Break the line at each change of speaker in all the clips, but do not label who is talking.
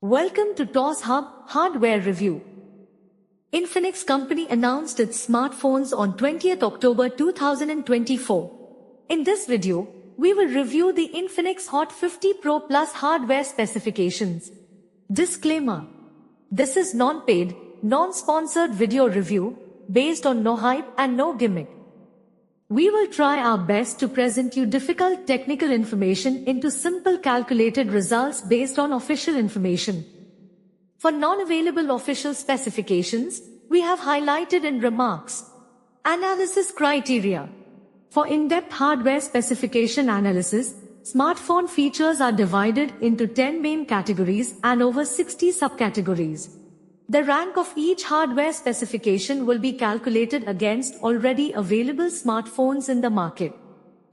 Welcome to TOS Hub Hardware Review. Infinix company announced its smartphones on 20th October 2024. In this video, we will review the Infinix Hot 50 Pro Plus hardware specifications. Disclaimer: this is non-paid, non-sponsored video review based on no hype and no gimmick. We will try our best to present you difficult technical information into simple calculated results based on official information. For non-available official specifications, we have highlighted in remarks. Analysis criteria. For in-depth hardware specification analysis, smartphone features are divided into 10 main categories and over 60 subcategories. The rank of each hardware specification will be calculated against already available smartphones in the market.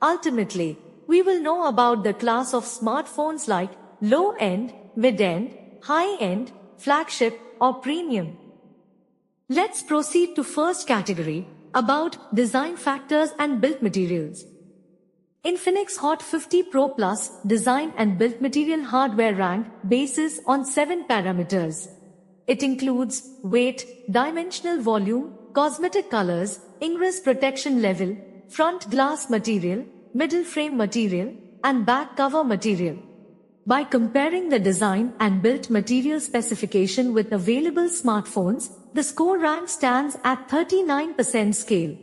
Ultimately, we will know about the class of smartphones like low-end, mid-end, high-end, flagship, or premium. Let's proceed to first category, about design factors and build materials. Infinix Hot 50 Pro Plus design and build material hardware rank bases on 7 parameters. It includes weight, dimensional volume, cosmetic colors, ingress protection level, front glass material, middle frame material, and back cover material. By comparing the design and built material specification with available smartphones, the score rank stands at 39% scale.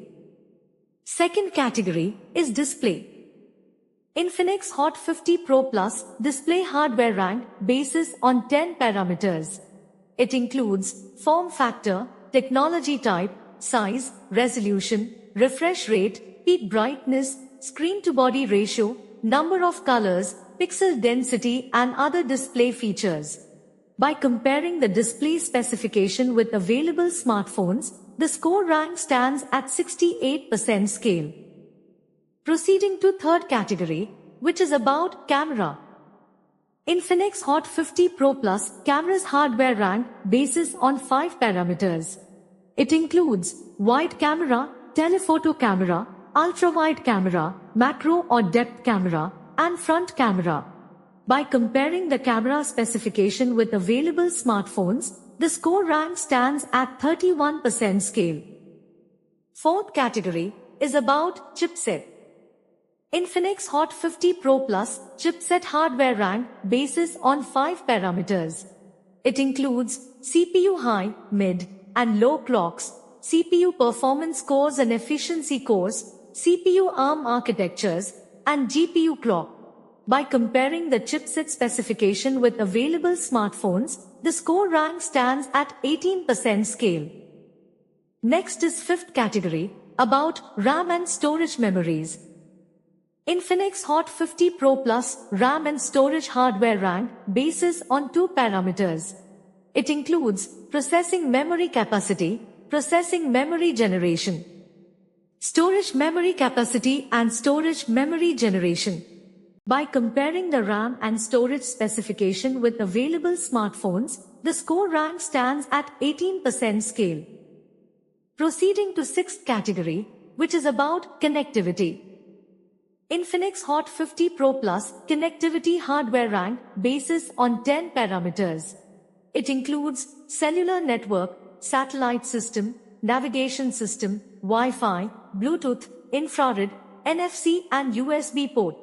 Second category is display. Infinix Hot 50 Pro Plus display hardware rank bases on 10 parameters. It includes form factor, technology type, size, resolution, refresh rate, peak brightness, screen-to-body ratio, number of colors, pixel density, and other display features. By comparing the display specification with available smartphones, the score rank stands at 68% scale. Proceeding to third category, which is about camera. Infinix Hot 50 Pro Plus camera's hardware rank bases on 5 parameters. It includes wide camera, telephoto camera, ultra-wide camera, macro or depth camera, and front camera. By comparing the camera specification with available smartphones, the score rank stands at 31% scale. Fourth category is about chipset. Infinix Hot 50 Pro Plus chipset hardware rank bases on 5 parameters. It includes CPU high, mid, and low clocks, CPU performance cores and efficiency cores, CPU ARM architectures, and GPU clock. By comparing the chipset specification with available smartphones, the score rank stands at 18% scale. Next is fifth category, about RAM and storage memories. Infinix Hot 50 Pro Plus RAM and storage hardware rank bases on 2 parameters. It includes processing memory capacity, processing memory generation, storage memory capacity, and storage memory generation. By comparing the RAM and storage specification with available smartphones, the score rank stands at 18% scale. Proceeding to sixth category, which is about connectivity. Infinix Hot 50 Pro Plus connectivity hardware rank bases on 10 parameters. It includes cellular network, satellite system, navigation system, Wi-Fi, Bluetooth, infrared, NFC, and USB port.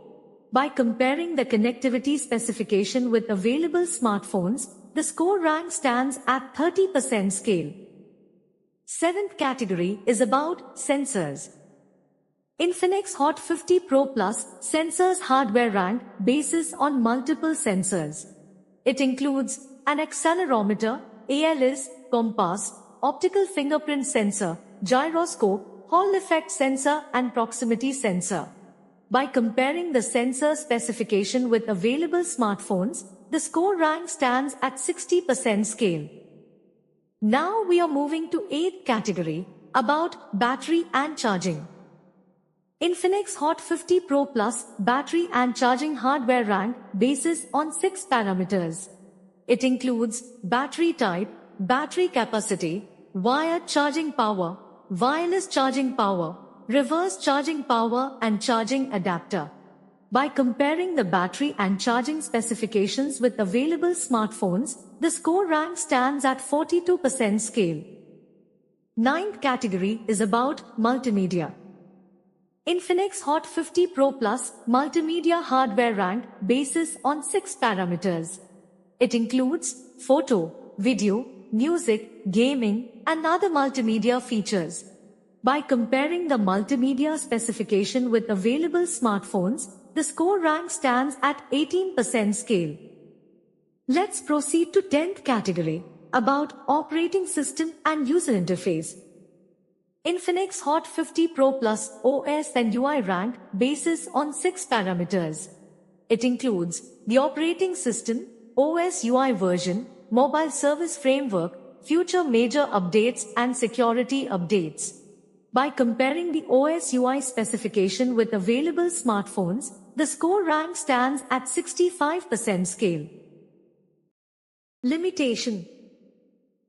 By comparing the connectivity specification with available smartphones, the score rank stands at 30% scale. Seventh category is about sensors. Infinix Hot 50 Pro Plus sensors hardware rank bases on multiple sensors. It includes an accelerometer, ALS, compass, optical fingerprint sensor, gyroscope, Hall effect sensor, and proximity sensor. By comparing the sensor specification with available smartphones, the score rank stands at 60% scale. Now we are moving to eighth category, about battery and charging. Infinix Hot 50 Pro Plus battery and charging hardware rank bases on 6 parameters. It includes battery type, battery capacity, wired charging power, wireless charging power, reverse charging power, and charging adapter. By comparing the battery and charging specifications with available smartphones, the score rank stands at 42% scale. Ninth category is about multimedia. Infinix Hot 50 Pro Plus multimedia hardware rank bases on 6 parameters. It includes photo, video, music, gaming, and other multimedia features. By comparing the multimedia specification with available smartphones, the score rank stands at 18% scale. Let's proceed to 10th category, about operating system and user interface. Infinix Hot 50 Pro Plus OS and UI rank bases on 6 parameters. It includes the operating system, OS UI version, mobile service framework, future major updates and security updates. By comparing the OS UI specification with available smartphones, the score rank stands at 65% scale. Limitation.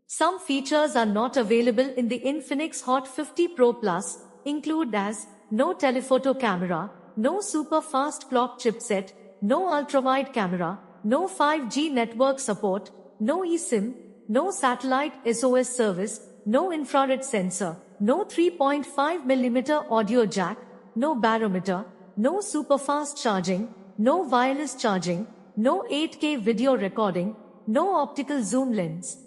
Some features are not available in the Infinix Hot 50 Pro Plus, include as no telephoto camera, no super fast clock chipset, no ultrawide camera, no 5G network support, no eSIM, no satellite SOS service, no infrared sensor, no 3.5mm audio jack, no barometer, no super fast charging, no wireless charging, no 8K video recording, no optical zoom lens.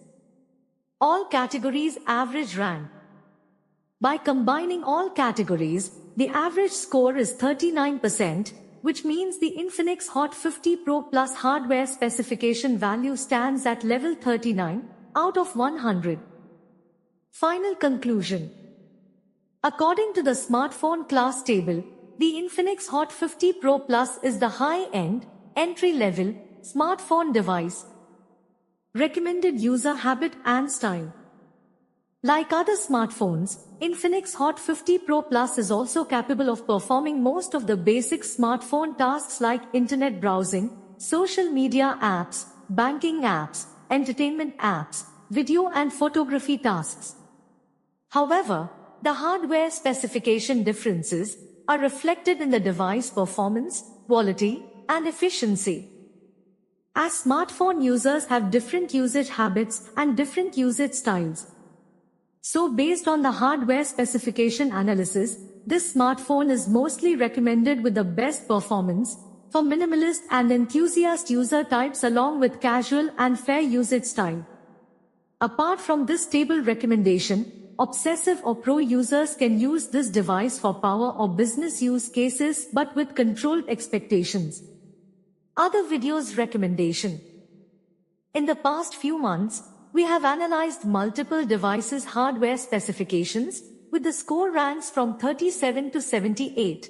All categories average rank. By combining all categories, the average score is 39%, which means the Infinix Hot 50 Pro Plus hardware specification value stands at level 39 out of 100. Final conclusion. According to the smartphone class table, the Infinix Hot 50 Pro Plus is the high-end, entry-level smartphone device. Recommended user habit and style. Like other smartphones, Infinix Hot 50 Pro Plus is also capable of performing most of the basic smartphone tasks like internet browsing, social media apps, banking apps, entertainment apps, video and photography tasks. However, the hardware specification differences are reflected in the device performance, quality, and efficiency. As smartphone users have different usage habits and different usage styles. So based on the hardware specification analysis, this smartphone is mostly recommended with the best performance for minimalist and enthusiast user types along with casual and fair usage style. Apart from this table recommendation, obsessive or pro users can use this device for power or business use cases but with controlled expectations. Other videos recommendation. In the past few months, we have analyzed multiple devices' hardware specifications with the score ranks from 37 to 78.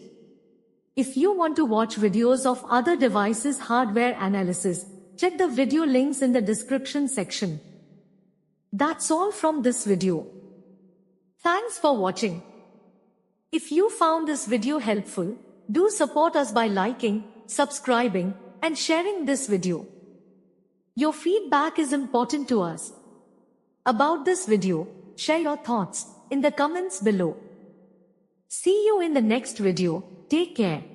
If you want to watch videos of other devices' hardware analysis, check the video links in the description section. That's all from this video. Thanks for watching. If you found this video helpful, do support us by liking, subscribing, and sharing this video. Your feedback is important to us. About this video, share your thoughts in the comments below. See you in the next video. Take care.